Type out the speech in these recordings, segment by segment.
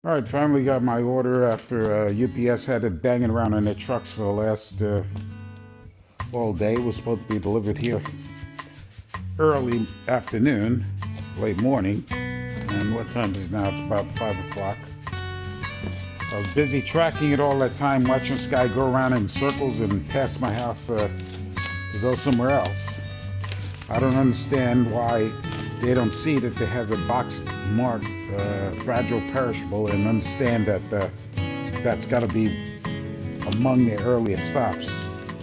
All right, finally got my order after UPS had it banging around on their trucks for the last all day. It was supposed to be delivered here early afternoon, late morning. And what time is it now? It's about 5 o'clock. I was busy tracking it all that time, watching this guy go around in circles and pass my house to go somewhere else. I don't understand why they don't see that they have the box marked fragile perishable and understand that that's got to be among their earliest stops.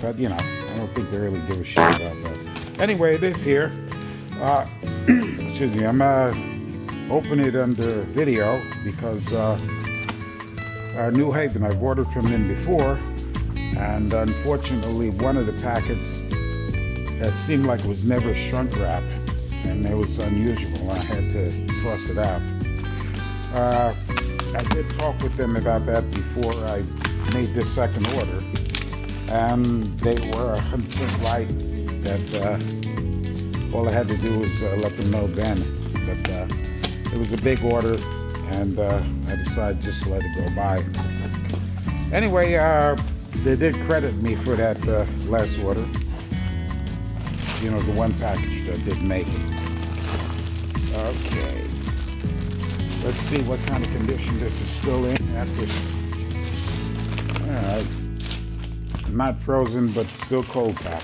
But you know, I don't think they really give a shit about that. Anyway, it is here. Excuse me, I'm opening it under video because New Haven, I've ordered from them before, and unfortunately one of the packets that seemed like it was never shrunk wrap, and it was unusual. I had to toss it out. I did talk with them about that before I made this second order, and they were 100% right that all I had to do was let them know then. But it was a big order, and I decided just to let it go by. Anyway, they did credit me for that last order. You know, the one package that did make it. Okay. Let's see what kind of condition this is still in after. Alright. Not frozen, but still cold pack.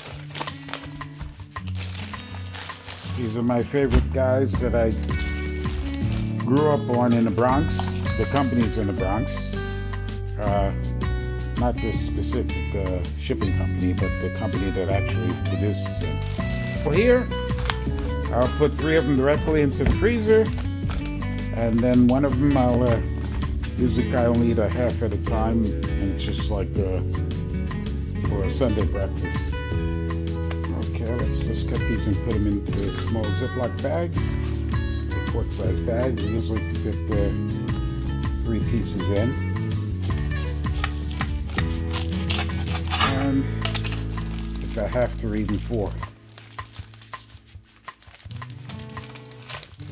These are my favorite guys that I grew up on in the Bronx. The company's in the Bronx. Not this specific shipping company, but the company that actually produces them. Well, here, I'll put 3 of them directly into the freezer, and then one of them I'll usually I only eat a half at a time, and it's just like for a Sunday breakfast. Okay, let's just cut these and put them into small Ziploc bags, a quart-sized bag. We usually fit 3 pieces in. And if I have to, even 4.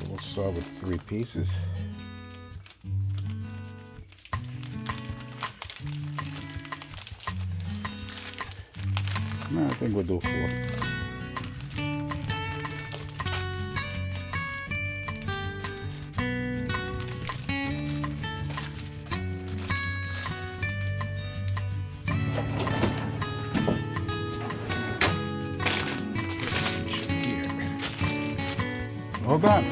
We'll start with 3 pieces. No, I think we'll do 4. All done.